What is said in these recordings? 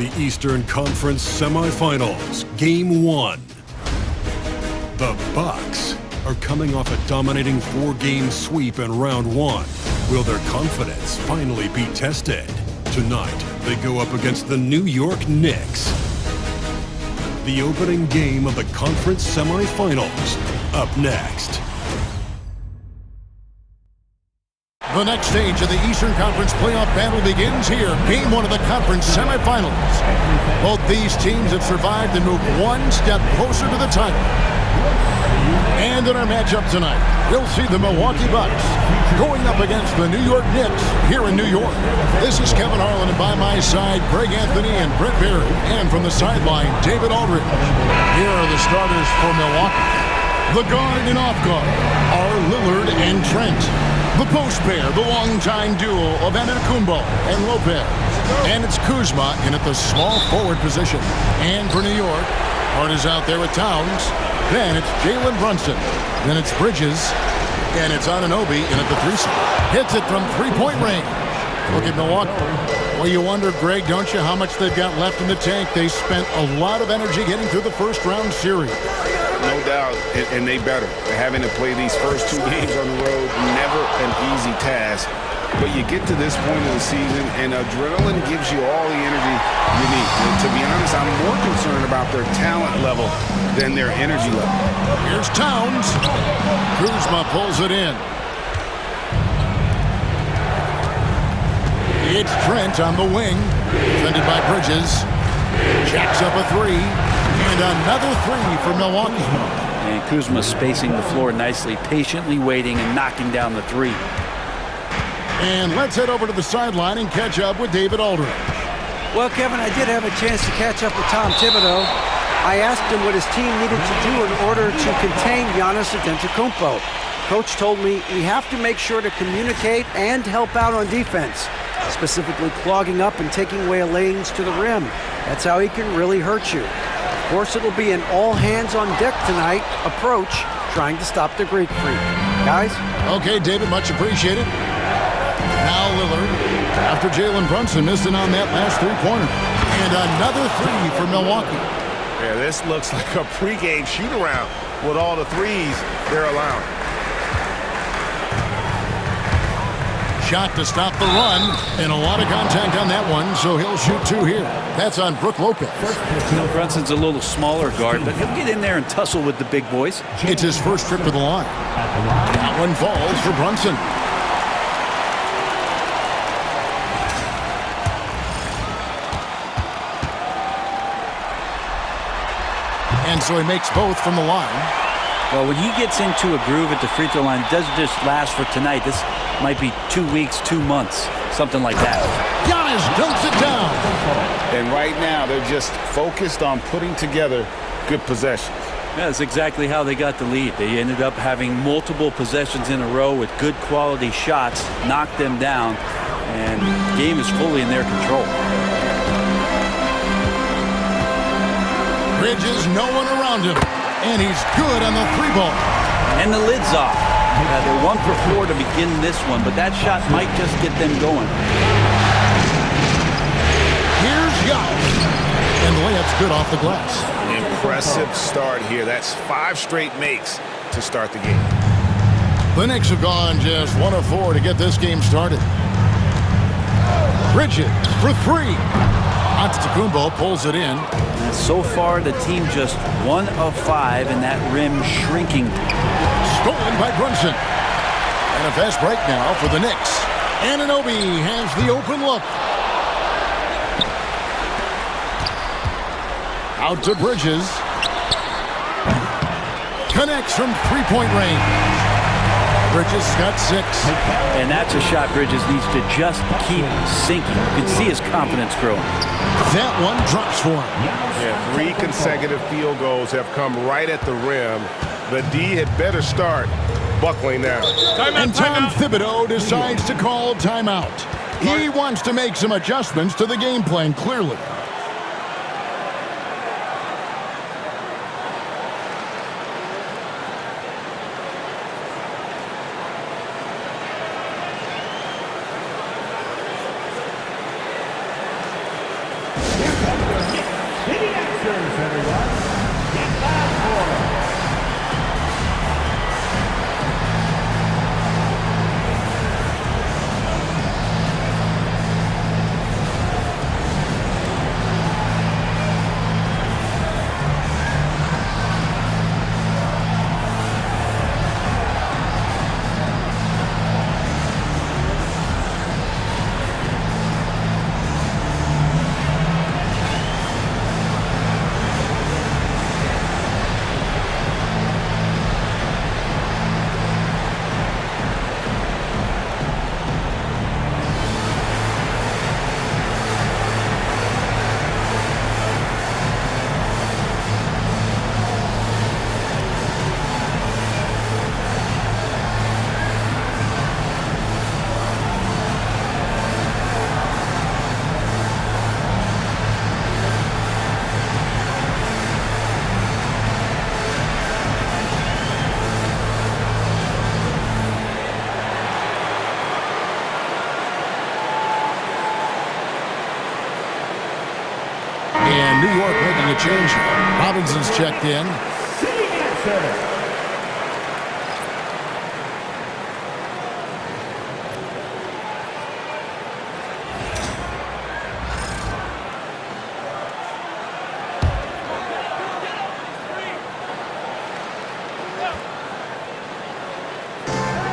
the Eastern Conference Semifinals, Game 1. The Bucks are coming off a dominating 4-game sweep in Round 1. Will their confidence finally be tested? Tonight, they go up against the New York Knicks. The opening game of the conference semifinals, up next. The next stage of the Eastern Conference playoff battle begins here. Game 1 of the conference semifinals. Both these teams have survived and moved one step closer to the title. And in our matchup tonight, we'll see the Milwaukee Bucks going up against the New York Knicks here in New York. This is Kevin Harlan, and by my side, Greg Anthony and Brent Barry. And from the sideline, David Aldridge. Here are the starters for Milwaukee. The guard and off guard are Lillard and Trent. The post pair, the longtime duo of Antetokounmpo and Lopez. And it's Kuzma in at the small forward position. And for New York, Hart is out there with Towns. Then it's Jalen Brunson. Then it's Bridges. And it's Anunoby in at the threesome. Hits it from three-point range. Look at Milwaukee. Well, you wonder, Greg, don't you, how much they've got left in the tank? They spent a lot of energy getting through the first-round series. No doubt, and they better. Having to play these first 2 games on the road, never an easy task. But you get to this point of the season, and adrenaline gives you all the energy you need. And to be honest, I'm more concerned about their talent level than their energy level. Here's Towns. Kuzma pulls it in. It's Trent on the wing, defended by Bridges. Jacks up a three, and another three for Milwaukee. And Kuzma spacing the floor nicely, patiently waiting and knocking down the three. And let's head over to the sideline and catch up with David Aldridge. Well, Kevin, I did have a chance to catch up with Tom Thibodeau. I asked him what his team needed to do in order to contain Giannis Antetokounmpo. Coach told me we have to make sure to communicate and help out on defense, specifically clogging up and taking away lanes to the rim. That's how he can really hurt you. Of course, it'll be an all-hands-on-deck tonight approach, trying to stop the Greek freak. Guys? Okay, David, much appreciated. Now Lillard, after Jalen Brunson missed it on that last three-pointer. And another three for Milwaukee. Yeah, this looks like a pregame shoot-around with all the threes they're allowing. Shot to stop the run, and a lot of contact on that one, so he'll shoot two here. That's on Brook Lopez. Brunson's a little smaller guard, but he'll get in there and tussle with the big boys. It's his first trip to the line. That one falls for Brunson. And so he makes both from the line. Well, when he gets into a groove at the free throw line, it doesn't just last for tonight. This might be 2 weeks, 2 months, something like that. Giannis dunks it down. And right now, they're just focused on putting together good possessions. Yeah, that's exactly how they got the lead. They ended up having multiple possessions in a row with good quality shots, knocked them down, and the game is fully in their control. Bridges, no one around him, and he's good on the three ball. And the lid's off. They're 1 for 4 to begin this one, but that shot might just get them going. Here's Giannis, and the layup's good off the glass. An impressive start here. That's 5 straight makes to start the game. The Knicks have gone just 1 of 4 to get this game started. Bridges for 3. Antetokounmpo pulls it in. And so far, the team just 1 of 5, and that rim shrinking. Stolen by Brunson. And a fast break now for the Knicks. Anunoby has the open look. Out to Bridges. Connects from three-point range. Bridges got 6. And that's a shot Bridges needs to just keep sinking. You can see his confidence growing. That one drops for him. Yeah, 3 consecutive field goals have come right at the rim. The D had better start buckling now. And Tom Thibodeau decides to call timeout. He wants to make some adjustments to the game plan, clearly. And New York making a change. Robinson's checked in.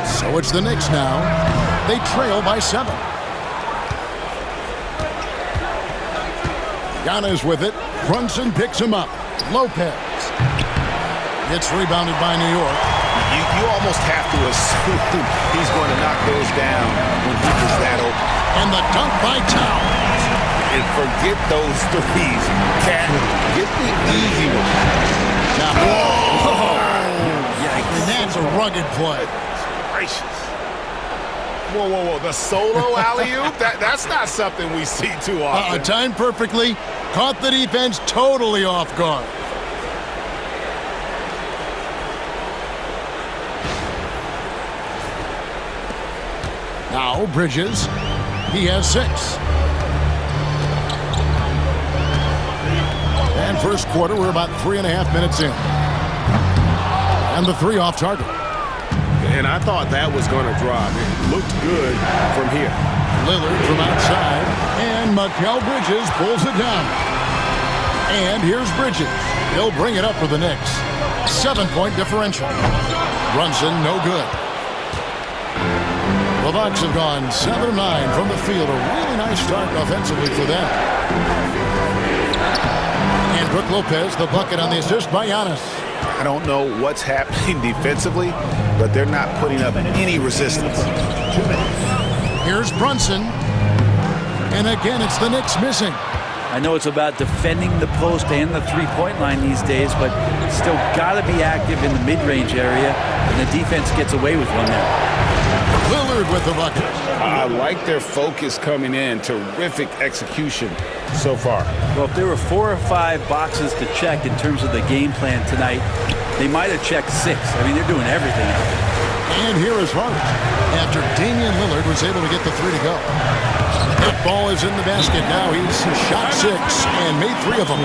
So it's the Knicks now. They trail by 7. Giannis with it. Brunson picks him up. Lopez. It's rebounded by New York. You almost have to assume he's going to knock those down when he was that open. And the dunk by Towns. And forget those threes. Cat, get the easy one. Now, and that's a rugged play. Gracious. Whoa, whoa, whoa. The solo alley-oop? That's not something we see too often. Timed perfectly. Caught the defense totally off guard. Now Bridges. He has 6. And first quarter, we're about 3.5 minutes in. And the 3 off target. And I thought that was going to drop. It looked good from here. Lillard from outside. And Mikal Bridges pulls it down. And here's Bridges. He'll bring it up for the Knicks. 7-point differential. Brunson, no good. The Bucks have gone 7-9 from the field. A really nice start offensively for them. And Brook Lopez, the bucket on the assist by Giannis. I don't know what's happening defensively, but they're not putting up any resistance. Here's Brunson. And again, it's the Knicks missing. I know it's about defending the post and the three-point line these days, but still got to be active in the mid-range area, and the defense gets away with one there. Lillard with the bucket. I like their focus coming in. Terrific execution so far. Well, if there were 4 or 5 boxes to check in terms of the game plan tonight, they might have checked 6. I mean, they're doing everything out there. And here is Hart after Damian Lillard was able to get the 3 to go. That ball is in the basket now. He's shot 6 and made 3 of them.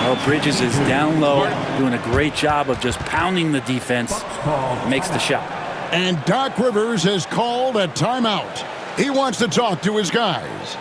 Well, Bridges is down low, doing a great job of just pounding the defense. Makes the shot. And Doc Rivers has called a timeout. He wants to talk to his guys.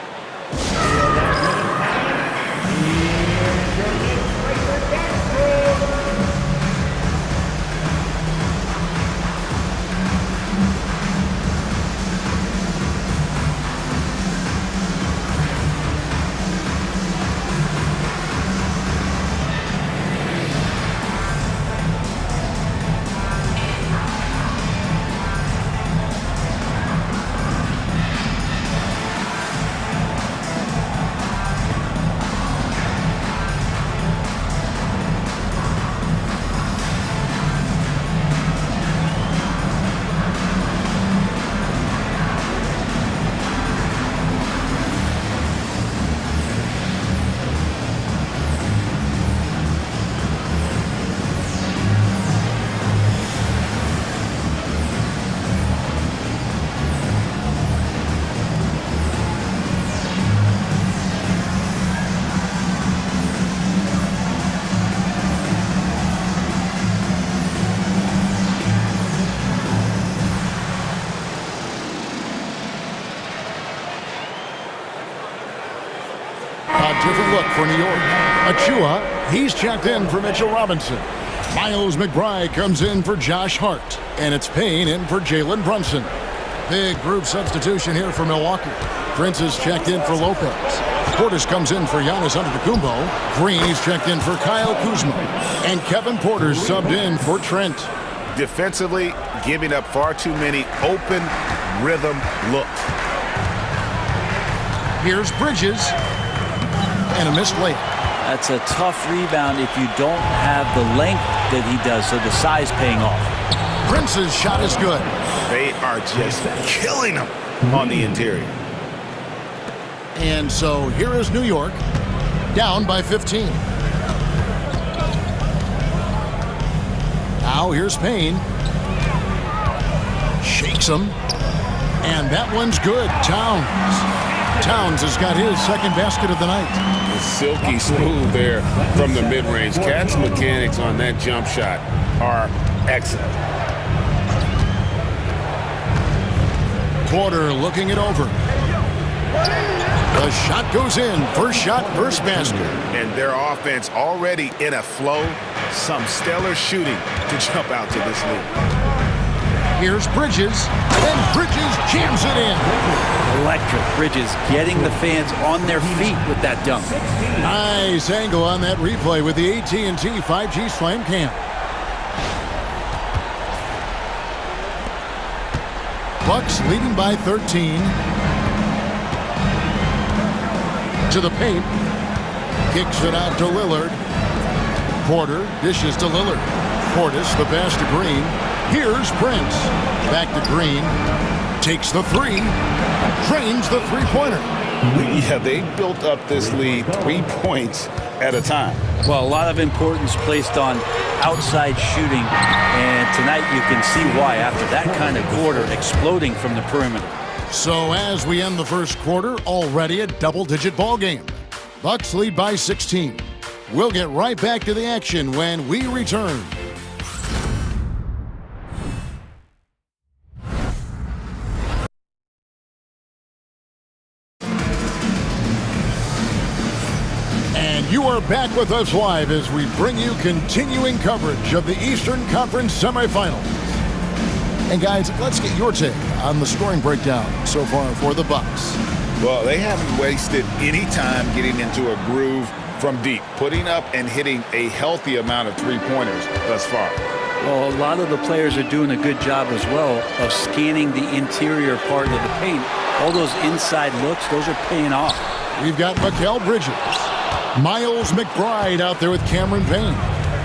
A different look for New York. Achua, he's checked in for Mitchell Robinson. Miles McBride comes in for Josh Hart. And it's Payne in for Jalen Brunson. Big group substitution here for Milwaukee. Prince is checked in for Lopez. Portis comes in for Giannis Antetokounmpo. Green is checked in for Kyle Kuzma. And Kevin Porter subbed in for Trent. Defensively, giving up far too many open rhythm looks. Here's Bridges. And a missed layup. That's a tough rebound if you don't have the length that he does, so the size paying off. Prince's shot is good. They are just killing him on the interior. And so here is New York, down by 15. Now here's Payne. Shakes him. And that one's good. Towns has got his second basket of the night. Silky smooth there from the mid-range. Cat's mechanics on that jump shot are excellent. Porter looking it over. The shot goes in. First shot, first basket. And their offense already in a flow. Some stellar shooting to jump out to this lead. Here's Bridges. And Bridges jams it in. Electric. Bridges getting the fans on their feet with that dunk. Nice angle on that replay with the AT&T 5G Slam Cam. Bucks leading by 13. To the paint. Kicks it out to Lillard. Porter dishes to Lillard. Portis, the pass to Green. Here's Prince. Back to Green. Takes the three. Drains the three-pointer. Yeah, they built up this lead 3 points at a time. Well, a lot of importance placed on outside shooting, and tonight you can see why after that kind of quarter exploding from the perimeter. So as we end the first quarter, already a double-digit ball game. Bucks lead by 16. We'll get right back to the action when we return. And you are back with us live as we bring you continuing coverage of the Eastern Conference Semifinals. And guys, let's get your take on the scoring breakdown so far for the Bucks. Well, they haven't wasted any time getting into a groove from deep, putting up and hitting a healthy amount of three-pointers thus far. Well, a lot of the players are doing a good job as well of scanning the interior part of the paint. All those inside looks, those are paying off. We've got Mikal Bridges, Miles McBride out there with Cameron Payne.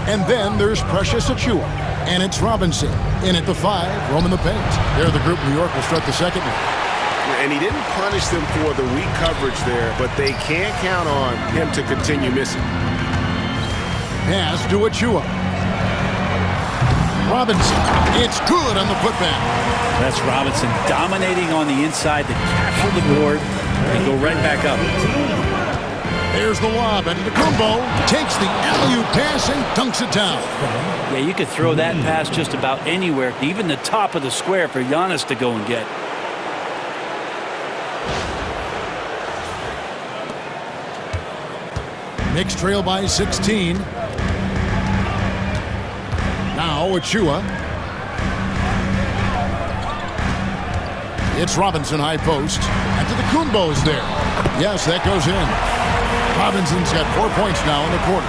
And then there's Precious Achua. And it's Robinson in at the 5, roaming the paint. There the group New York will start the second one. And he didn't punish them for the weak coverage there, but they can't count on him to continue missing. Pass to Achua. Robinson, it's good on the putback. That's Robinson dominating on the inside to capture the board and go right back up. There's the lob, and Antetokounmpo takes the alley-oop pass and dunks it down. Yeah, you could throw that pass just about anywhere, even the top of the square for Giannis to go and get. Knicks trail by 16. Now Achua. It's Robinson high post. Antetokounmpo's there. Yes, that goes in. Robinson's got 4 points now in the quarter.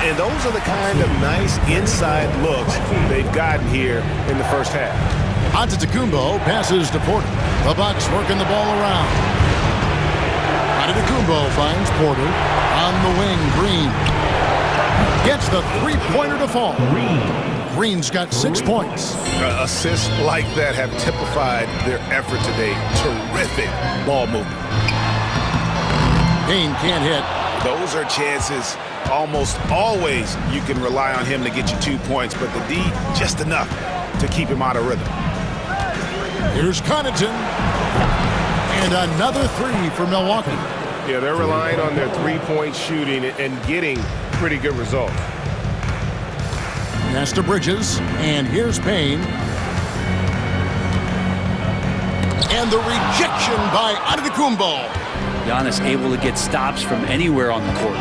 And those are the kind of nice inside looks they've gotten here in the first half. Antetokounmpo passes to Porter. The Bucks working the ball around. Antetokounmpo finds Porter. On the wing, Green. Gets the three-pointer to fall. Green's got 6 points. Assists like that have typified their effort today. Terrific ball movement. Payne can't hit. Those are chances almost always you can rely on him to get you 2 points, but the D just enough to keep him out of rhythm. Here's Connaughton. And another three for Milwaukee. Yeah, they're relying on their three-point shooting and getting pretty good results. Pass to Bridges, and here's Payne. And the rejection by Antetokounmpo. Giannis able to get stops from anywhere on the court.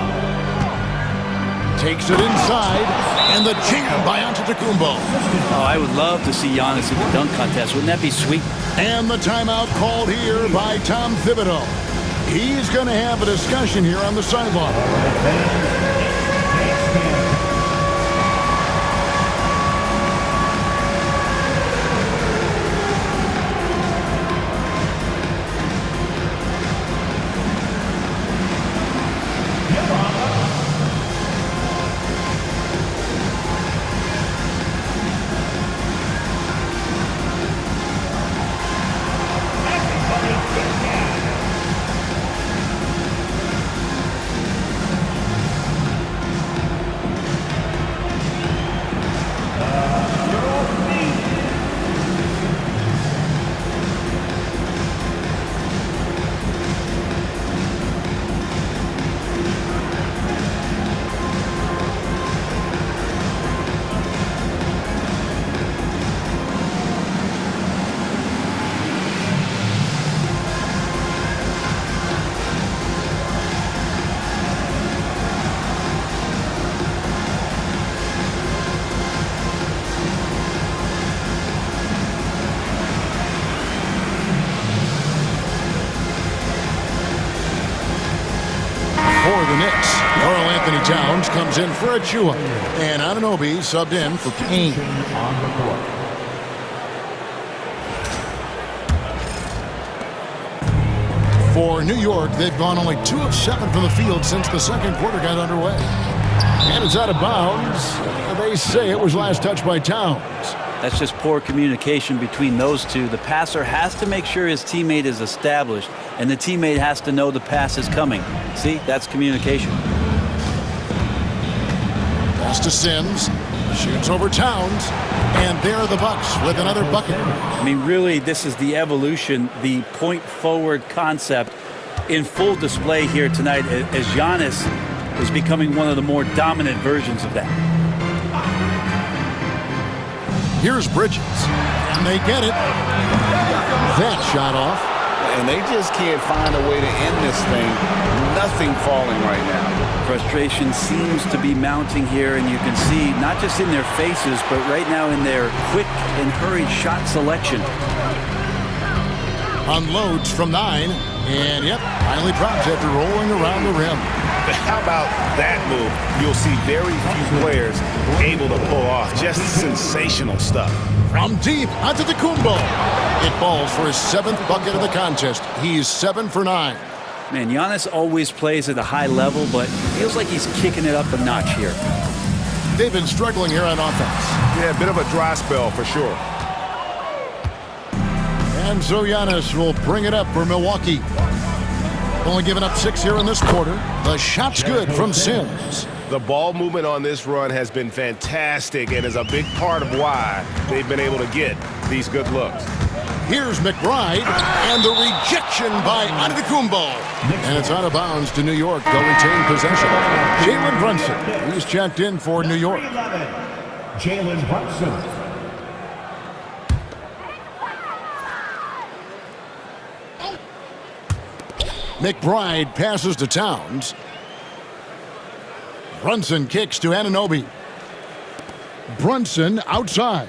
Takes it inside, and the jam by Antetokounmpo. Oh, I would love to see Giannis in the dunk contest. Wouldn't that be sweet? And the timeout called here by Tom Thibodeau. He's going to have a discussion here on the sideline. For the Knicks, Karl-Anthony Towns comes in for Achua, and Anunoby subbed in for Payne. For New York, they've gone only 2 of 7 from the field since the second quarter got underway. And it's out of bounds. They say it was last touched by Towns. That's just poor communication between those two. The passer has to make sure his teammate is established, and the teammate has to know the pass is coming. See, that's communication. Pass to Sims. Shoots over Towns. And there are the Bucks with another bucket. I mean, really, this is the evolution, the point-forward concept in full display here tonight as Giannis is becoming one of the more dominant versions of that. Here's Bridges, and they get it. That shot off. And they just can't find a way to end this thing. Nothing falling right now. Frustration seems to be mounting here, and you can see not just in their faces, but right now in their quick and hurried shot selection. Unloads from 9, and yep, finally drops after rolling around the rim. How about that move? You'll see very few players able to pull off just sensational stuff. From deep, Antetokounmpo. It falls for his 7th bucket of the contest. He's 7 for 9. Man, Giannis always plays at a high level, but feels like he's kicking it up a notch here. They've been struggling here on offense. Yeah, a bit of a dry spell for sure. And so Giannis will bring it up for Milwaukee. Only giving up 6 here in this quarter. The shot's good from Sims. The ball movement on this run has been fantastic and is a big part of why they've been able to get these good looks. Here's McBride, and the rejection by Antetokounmpo. And it's out of bounds to New York. They'll retain possession. Jalen Brunson, he's checked in for New York. Jalen Brunson. McBride passes to Towns. Brunson kicks to Anunoby. Brunson outside.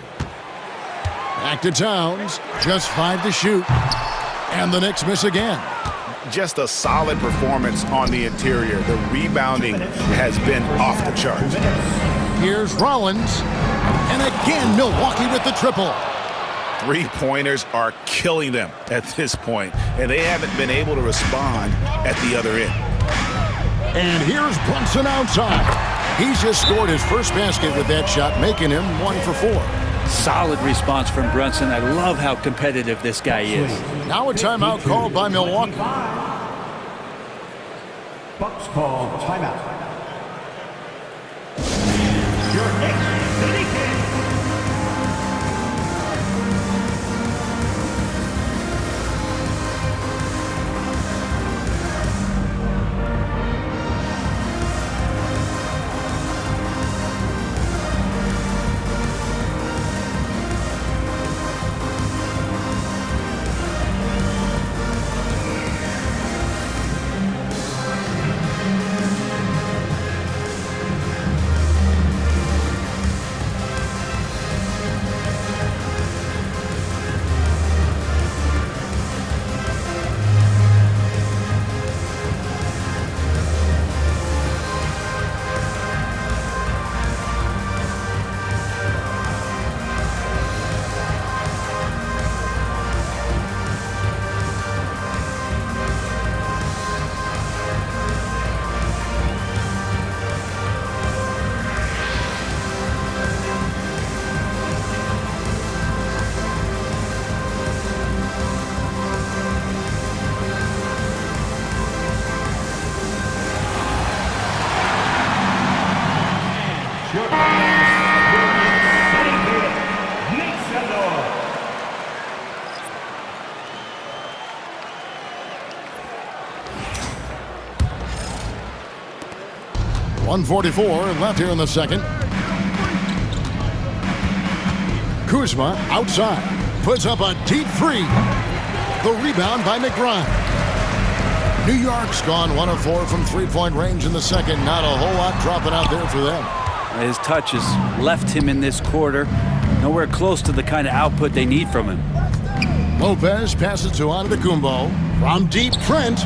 Back to Towns. Just 5 to shoot. And the Knicks miss again. Just a solid performance on the interior. The rebounding has been off the charts. Here's Rollins. And again, Milwaukee with the triple. 3-pointers are killing them at this point, and they haven't been able to respond at the other end. And here's Brunson outside. He's just scored his first basket with that shot, making him 1 for 4. Solid response from Brunson. I love how competitive this guy is. Now a timeout called by Milwaukee. Bucks call timeout. Your Knicks City Kings. 1:44 left here in the second. Kuzma outside. Puts up a deep three. The rebound by McBride. New York's gone 1 of 4 from three-point range in the second. Not a whole lot dropping out there for them. His touch has left him in this quarter. Nowhere close to the kind of output they need from him. Lopez passes to Antetokounmpo. From deep, Trent.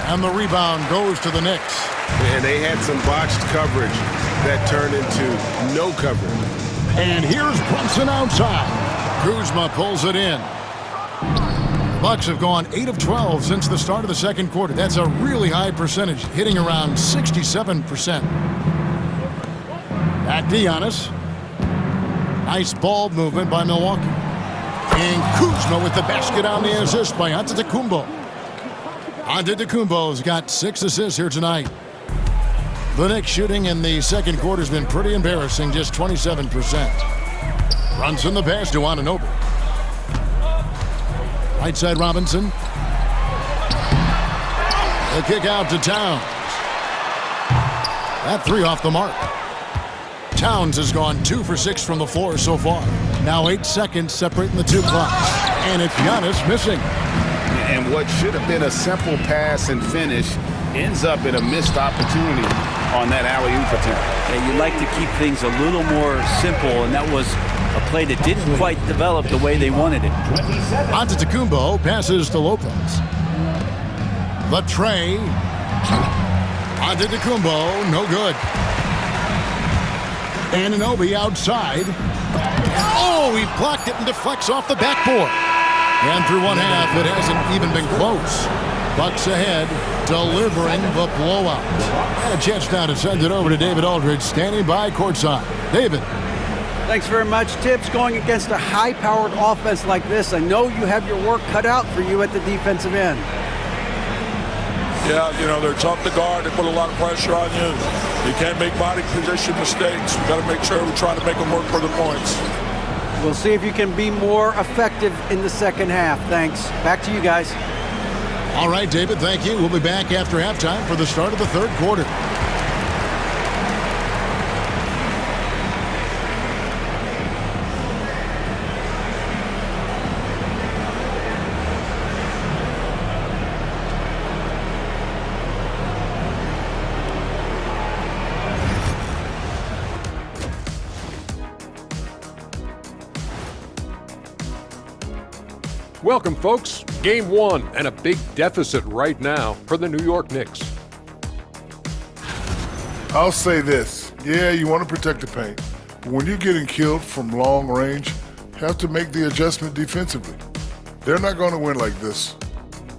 And the rebound goes to the Knicks. And they had some botched coverage that turned into no coverage. And here's Brunson outside. Kuzma pulls it in. The Bucks have gone 8 of 12 since the start of the second quarter. That's a really high percentage, hitting around 67%. Back to Giannis. Nice ball movement by Milwaukee. And Kuzma with the basket on the assist by Antetokounmpo. Antetokounmpo's got 6 assists here tonight. The Knicks shooting in the second quarter has been pretty embarrassing, just 27%. Brunson the pass to Anunoby. Right side Robinson. The kick out to Towns. That three off the mark. Towns has gone 2 for 6 from the floor so far. Now 8 seconds separating the two clocks. And it's Giannis missing. And what should have been a simple pass and finish ends up in a missed opportunity on that alley-oop attempt. Yeah, you like to keep things a little more simple, and that was a play that didn't quite develop the way they wanted it. Antetokounmpo passes to Lopez. The tray. Antetokounmpo, no good. Anunoby outside. Oh, he blocked it and deflects off the backboard. And through one half, it hasn't even been close. Bucks ahead, delivering the blowout. And a chance now to send it over to David Aldridge, standing by courtside. David. Thanks very much, Tibbs. Going against a high-powered offense like this, I know you have your work cut out for you at the defensive end. Yeah, they're tough to guard. They put a lot of pressure on you. You can't make body position mistakes. We've got to make sure we try to make them work for the points. We'll see if you can be more effective in the second half. Thanks. Back to you guys. All right, David, thank you. We'll be back after halftime for the start of the third quarter. Welcome, folks. Game 1 and a big deficit right now for the New York Knicks. I'll say this. Yeah, you want to protect the paint. But when you're getting killed from long range, you have to make the adjustment defensively. They're not going to win like this.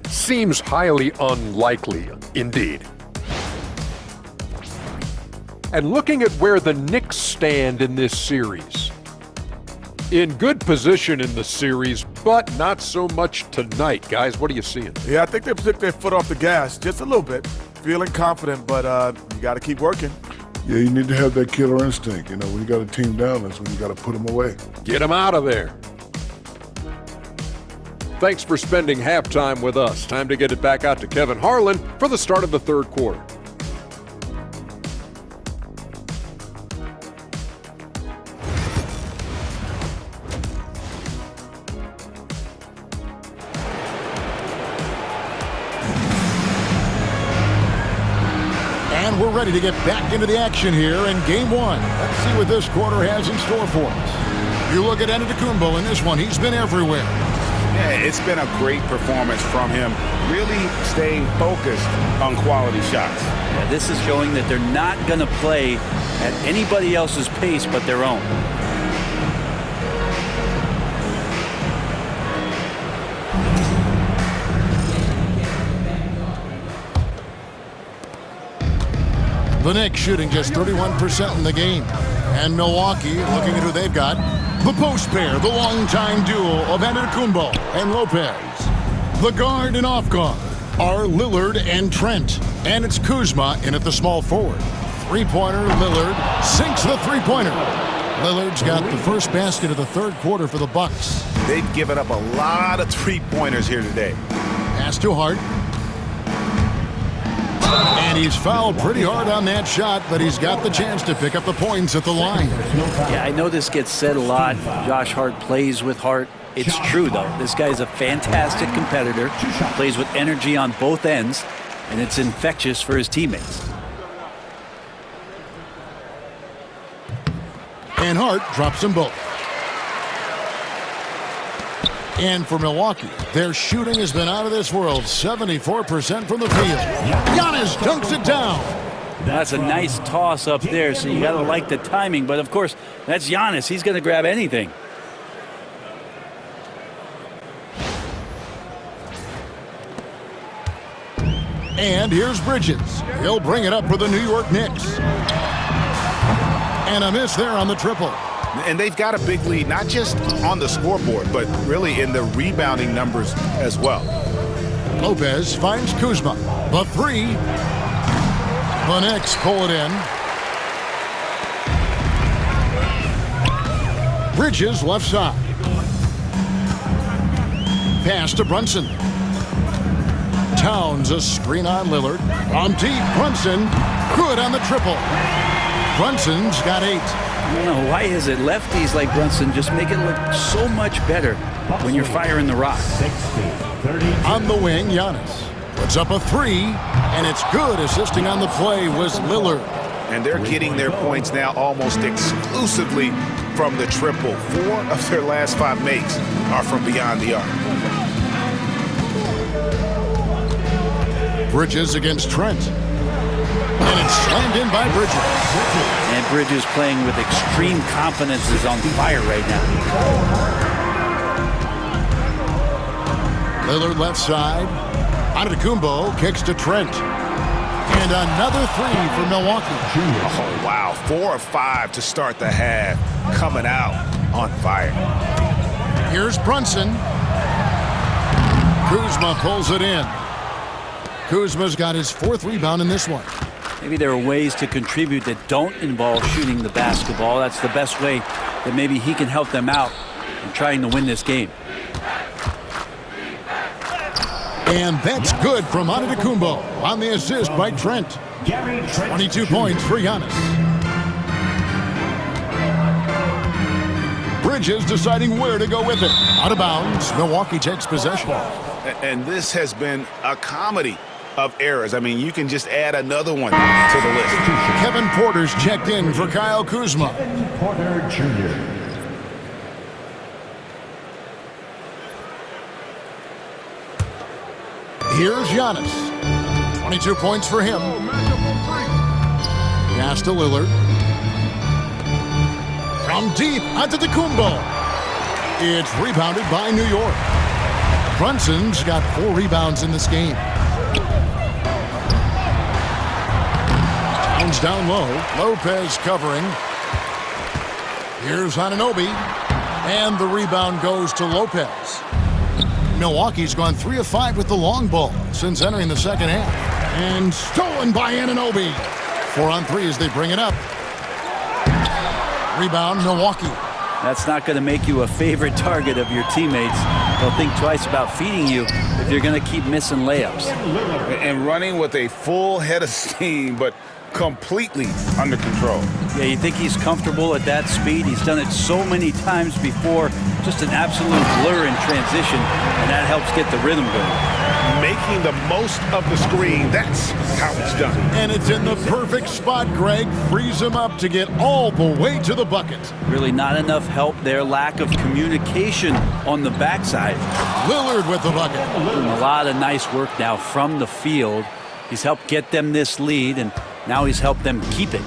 Seems highly unlikely, indeed. And looking at where the Knicks stand in this series. In good position in the series, but not so much tonight. Guys, what are you seeing? Yeah, I think they took their foot off the gas just a little bit. Feeling confident, but you got to keep working. Yeah, you need to have that killer instinct. When you got a team down, that's when you got to put them away. Get them out of there. Thanks for spending halftime with us. Time to get it back out to Kevin Harlan for the start of the third quarter. And we're ready to get back into the action here in Game 1. Let's see what this quarter has in store for us. You look at Antetokounmpo in this one. He's been everywhere. Yeah, it's been a great performance from him. Really staying focused on quality shots. Yeah, this is showing that they're not going to play at anybody else's pace but their own. The Knicks shooting just 31% in the game. And Milwaukee, looking at who they've got, the post pair, the longtime duo of Antetokounmpo and Lopez. The guard and off guard are Lillard and Trent. And it's Kuzma in at the small forward. Three-pointer, Lillard sinks the three-pointer. Lillard's got the first basket of the third quarter for the Bucks. They've given up a lot of three-pointers here today. Pass to Hart. And And he's fouled pretty hard on that shot, but he's got the chance to pick up the points at the line. Yeah, I know this gets said a lot. Josh Hart plays with heart. It's true, though. This guy's a fantastic competitor, plays with energy on both ends, and it's infectious for his teammates. And Hart drops them both. And for Milwaukee, their shooting has been out of this world. 74% from the field. Giannis dunks it down. That's a nice toss up there, so you got to like the timing. But, of course, that's Giannis. He's going to grab anything. And here's Bridges. He'll bring it up for the New York Knicks. And a miss there on the triple. And they've got a big lead, not just on the scoreboard, but really in the rebounding numbers as well. Lopez finds Kuzma. The three. The Knicks pull it in. Bridges left side. Pass to Brunson. Towns a screen on Lillard. On deep, Brunson. Good on the triple. Brunson's got 8. I don't know, why is it lefties like Brunson just make it look so much better when you're firing the rock? On the wing, Giannis puts up a 3, and it's good. Assisting on the play was Lillard. And they're getting their points now almost exclusively from the triple. 4 of their last 5 makes are from beyond the arc. Bridges against Trent. And it's slammed in by Bridges. And Bridges playing with extreme confidence is on fire right now. Lillard left side. Antetokounmpo kicks to Trent. And another 3 for Milwaukee. Oh, wow. 4 of 5 to start the half. Coming out on fire. Here's Brunson. Kuzma pulls it in. Kuzma's got his 4th rebound in this one. Maybe there are ways to contribute that don't involve shooting the basketball. That's the best way that maybe he can help them out in trying to win this game. And that's good from Antetokounmpo on the assist by Trent. 22 points for Giannis. Bridges deciding where to go with it. Out of bounds, Milwaukee takes possession. And this has been a comedy of errors. I mean, you can just add another one to the list. Kevin Porter's checked in for Kyle Kuzma. Porter Jr. Here's Giannis. 22 points for him. Pass to Lillard. From deep, Antetokounmpo. It's rebounded by New York. Brunson's got 4 rebounds in this game. Towns down low. Lopez covering. Here's Anunoby. And the rebound goes to Lopez. Milwaukee's gone 3 of 5 with the long ball since entering the second half. And stolen by Anunoby. 4 on 3 as they bring it up. Rebound, Milwaukee. That's not going to make you a favorite target of your teammates. They'll think twice about feeding you if you're going to keep missing layups. And running with a full head of steam, but completely under control. Yeah, you think he's comfortable at that speed? He's done it so many times before. Just an absolute blur in transition, and that helps get the rhythm going. Making the most of the screen, that's how it's done. And it's in the perfect spot, Greg. Frees him up to get all the way to the bucket. Really not enough help there. Lack of communication on the backside. Lillard with the bucket. Doing a lot of nice work now from the field. He's helped get them this lead, and now he's helped them keep it.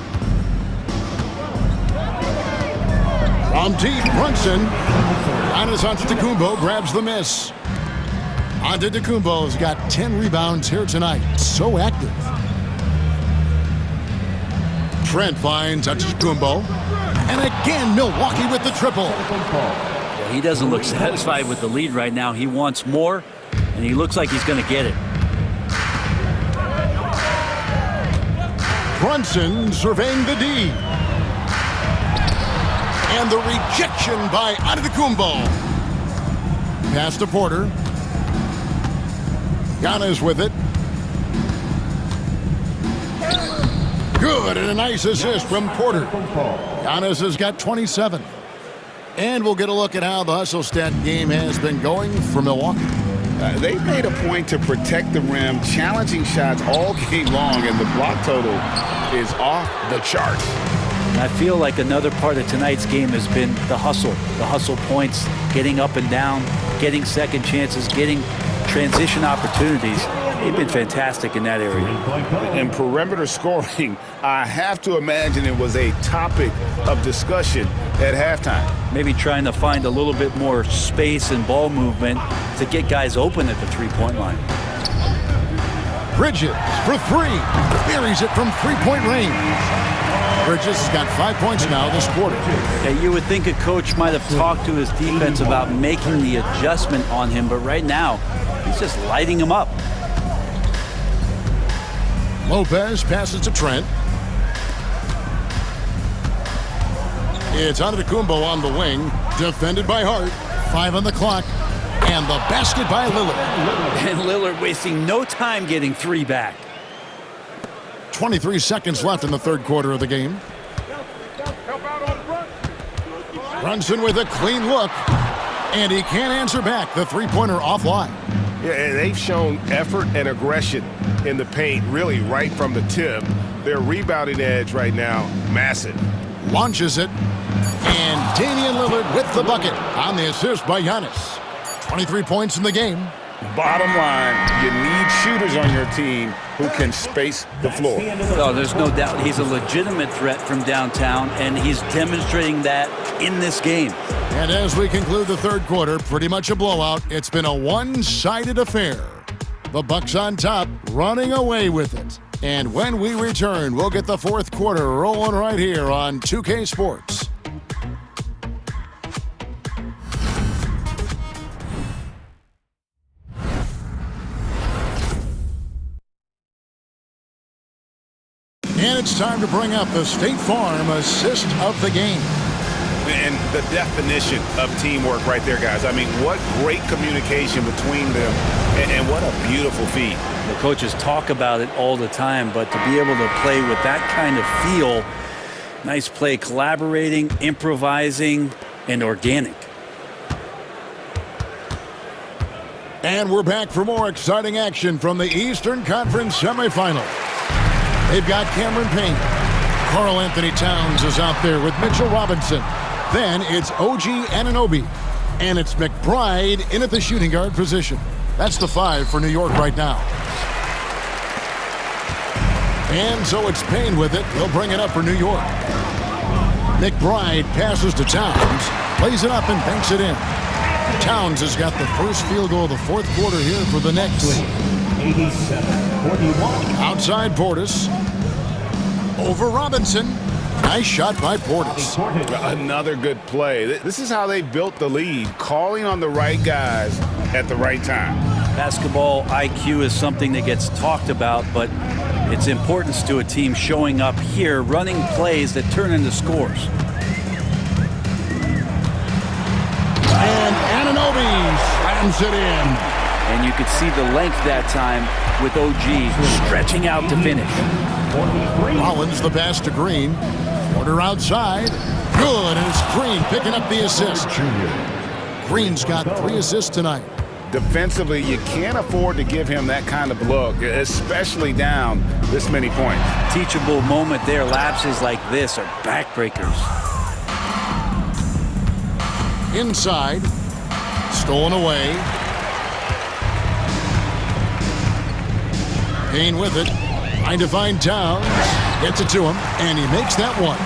From deep, Brunson. Giannis Antetokounmpo grabs the miss. Antetokounmpo's got 10 rebounds here tonight. So active. Trent finds Antetokounmpo. And again, Milwaukee with the triple. Well, he doesn't look satisfied with the lead right now. He wants more, and he looks like he's going to get it. Brunson surveying the D. And the rejection by Antetokounmpo. Pass to Porter. Giannis with it. Good, and a nice assist from Porter. Giannis has got 27. And we'll get a look at how the hustle stat game has been going for Milwaukee. They've made a point to protect the rim, challenging shots all game long, and the block total is off the charts. I feel like another part of tonight's game has been the hustle points, getting up and down, getting second chances, getting transition opportunities. They've been fantastic in that area. And perimeter scoring, I have to imagine it was a topic of discussion at halftime. Maybe trying to find a little bit more space and ball movement to get guys open at the three-point line. Bridges for three. Buries it from three-point range. Bridges has got 5 points now this quarter. Yeah, you would think a coach might have talked to his defense about making the adjustment on him, but right now, he's just lighting him up. Lopez passes to Trent. It's Antetokounmpo on the wing, defended by Hart. 5 on the clock, and the basket by Lillard. And Lillard wasting no time getting 3 back. 23 seconds left in the third quarter of the game. Brunson with a clean look, and he can't answer back. The three-pointer offline. Yeah, they've shown effort and aggression in the paint, really right from the tip. Their rebounding edge right now, massive. Launches it, and Damian Lillard with the bucket on the assist by Giannis. 23 points in the game. Bottom line, you need shooters on your team who can space the floor. Oh, there's no doubt he's a legitimate threat from downtown, and he's demonstrating that in this game. And as we conclude the third quarter, pretty much a blowout. It's been a one-sided affair. The Bucks on top, running away with it. And when we return, we'll get the fourth quarter rolling right here on 2K Sports. And it's time to bring up the State Farm assist of the game. And the definition of teamwork right there, guys. I mean, what great communication between them, and what a beautiful feat. The coaches talk about it all the time, but to be able to play with that kind of feel, nice play, collaborating, improvising, and organic. And we're back for more exciting action from the Eastern Conference Semifinals. They've got Cameron Payne. Karl Anthony Towns is out there with Mitchell Robinson. Then it's OG Anunoby. And it's McBride in at the shooting guard position. That's the 5 for New York right now. And so it's Payne with it. He'll bring it up for New York. McBride passes to Towns. Plays it up and banks it in. Towns has got the first field goal of the fourth quarter here for the Knicks. 87-41. Outside Portis. Over Robinson. Nice shot by Portis. Another good play. This is how they built the lead, calling on the right guys at the right time. Basketball IQ is something that gets talked about, but its importance to a team showing up here, running plays that turn into scores. And Anunoby slams it in. And you could see the length that time with OG stretching out to finish. Rollins the pass to Green. Porter outside. Good, and it's Green picking up the assist. Green's got 3 assists tonight. Defensively, you can't afford to give him that kind of look, especially down this many points. Teachable moment there. Lapses like this are backbreakers. Inside. Stolen away. Payne with it. Trying to find Towns. Gets it to him, and he makes that one.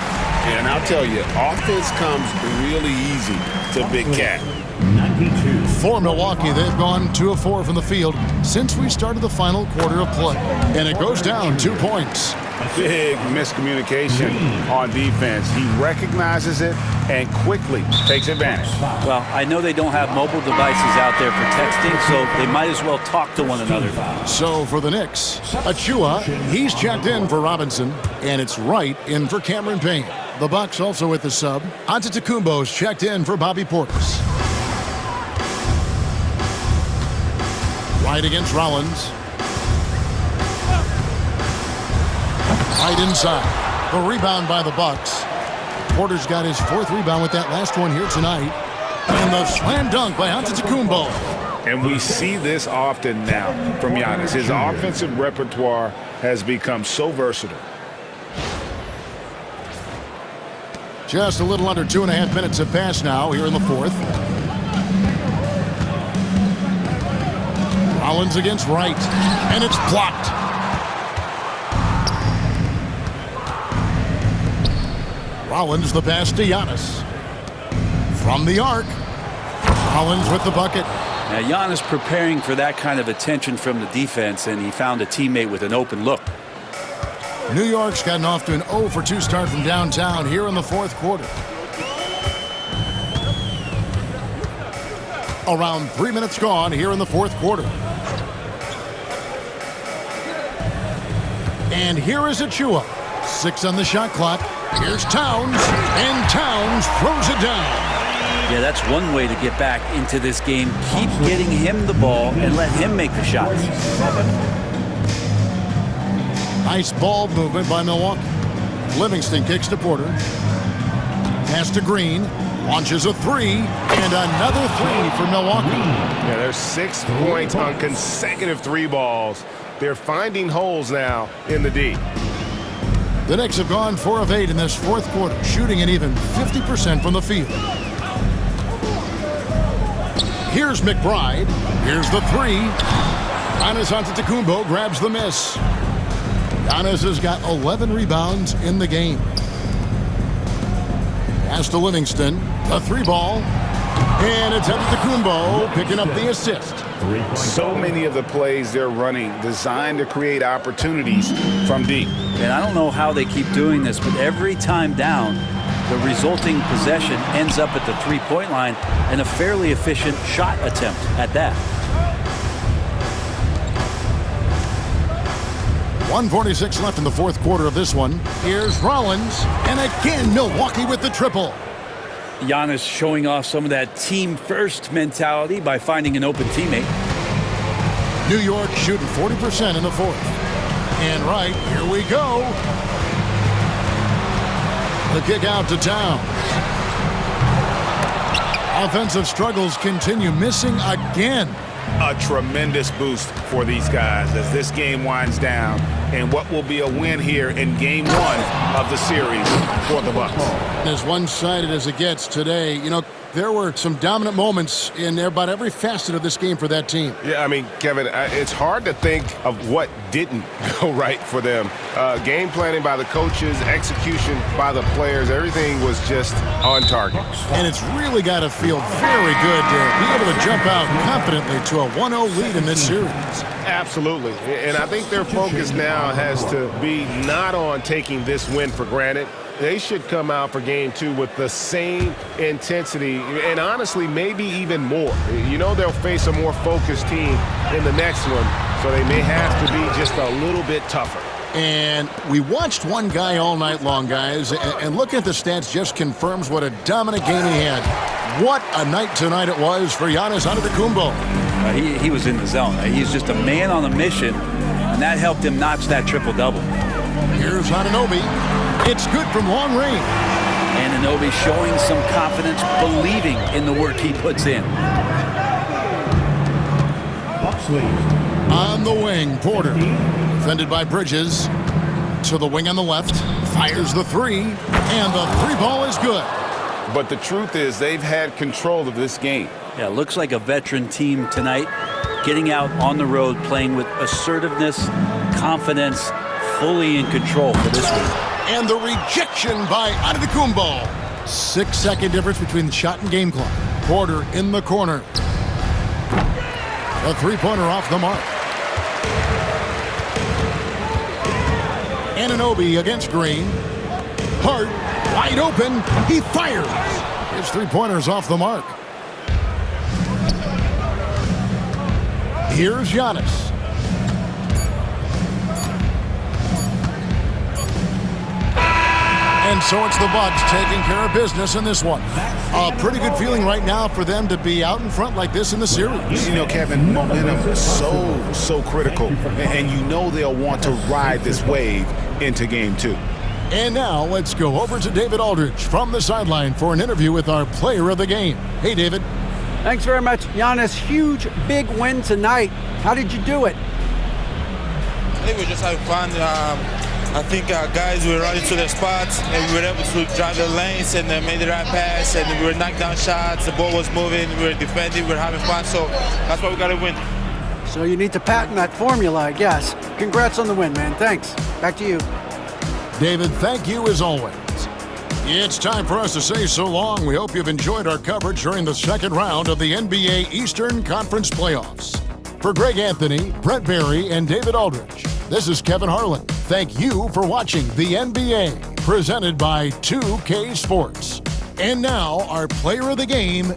And I'll tell you, offense comes really easy to Big Cat. 92. For Milwaukee, they've gone 2 of 4 from the field since we started the final quarter of play. And it goes down 2 points. Big miscommunication on defense. He recognizes it and quickly takes advantage. Well, I know they don't have mobile devices out there for texting, so they might as well talk to one another. So for the Knicks, Achua, he's checked in for Robinson, and it's Wright in for Cameron Payne. The Bucks also with the sub. Antetokounmpo's checked in for Bobby Portis. Wright against Rollins. Right inside. The rebound by the Bucks. Porter's got his 4th rebound with that last one here tonight. And the slam dunk by Antetokounmpo. And we see this often now from Giannis. His offensive repertoire has become so versatile. Just a little under 2.5 minutes have passed now here in the 4th. Rollins against Wright, and it's blocked. Rollins the pass to Giannis. From the arc, Rollins with the bucket. Now Giannis preparing for that kind of attention from the defense, and he found a teammate with an open look. New York's gotten off to an 0-for-2 start from downtown here in the 4th quarter. Around 3 minutes gone here in the 4th quarter. And here is Achua. 6 on the shot clock. Here's Towns, and Towns throws it down. Yeah, that's one way to get back into this game. Keep getting him the ball and let him make the shots. Nice ball movement by Milwaukee. Livingston kicks to Porter. Pass to Green. Launches a 3, and another 3 for Milwaukee. Yeah, there's 6 points on consecutive 3 balls. They're finding holes now in the D. The Knicks have gone 4 of 8 in this 4th quarter, shooting an even 50% from the field. Here's McBride. Here's the 3. Giannis Antetokounmpo grabs the miss. Giannis has got 11 rebounds in the game. Pass to Livingston. The 3 ball. And it's Antetokounmpo picking up the assist. So many of the plays they're running designed to create opportunities from deep. And I don't know how they keep doing this, but every time down, the resulting possession ends up at the 3-point line and a fairly efficient shot attempt at that. 1:46 left in the 4th quarter of this one. Here's Rollins, and again Milwaukee with the triple. Giannis showing off some of that team-first mentality by finding an open teammate. New York shooting 40% in the 4th. And right, here we go. The kick out to Towns. Offensive struggles continue, missing again. A tremendous boost for these guys as this game winds down, and what will be a win here in game 1 of the series for the Bucks. As one-sided as it gets today, you know, there were some dominant moments in about every facet of this game for that team. Yeah, I mean, Kevin, it's hard to think of what didn't go right for them. Game planning by the coaches, execution by the players, everything was just on target. And it's really got to feel very good to be able to jump out confidently to a 1-0 lead in this series. Absolutely. And I think their focus now has to be not on taking this win for granted. They should come out for game 2 with the same intensity and honestly maybe even more. You know they'll face a more focused team in the next one, so they may have to be just a little bit tougher. And we watched one guy all night long, guys, and looking at the stats just confirms what a dominant game he had. What a night tonight it was for Giannis Antetokounmpo. He was in the zone. He's just a man on a mission, and that helped him notch that triple-double. Here's Anunoby. It's good from long range. Anunoby showing some confidence, believing in the work he puts in. On the wing, Porter. Defended by Bridges. To the wing on the left. Fires the 3. And the 3 ball is good. But the truth is they've had control of this game. Yeah, looks like a veteran team tonight. Getting out on the road, playing with assertiveness, confidence, fully in control for this week. And the rejection by Antetokounmpo. 6-second difference between the shot and game clock. Porter in the corner. A 3-pointer off the mark. Anunoby against Green. Hart wide open. He fires. His 3-pointer's off the mark. Here's Giannis. And so it's the Bucks taking care of business in this one. A pretty good feeling right now for them to be out in front like this in the series. You know, Kevin, momentum is so critical, and you know they'll want to ride this wave into game 2. And now let's go over to David Aldridge from the sideline for an interview with our player of the game. Hey, David. Thanks very much, Giannis. Huge, big win tonight. How did you do it? I think we just had fun. I think our guys were running to their spots, and we were able to drive the lanes and made the right pass, and we were knocking down shots. The ball was moving. We were defending. We were having fun. So that's why we got to win. So you need to patent that formula, I guess. Congrats on the win, man. Thanks. Back to you. David, thank you as always. It's time for us to say so long. We hope you've enjoyed our coverage during the second round of the NBA Eastern Conference Playoffs. For Greg Anthony, Brent Barry, and David Aldridge, this is Kevin Harlan. Thank you for watching the NBA, presented by 2K Sports. And now, our player of the game,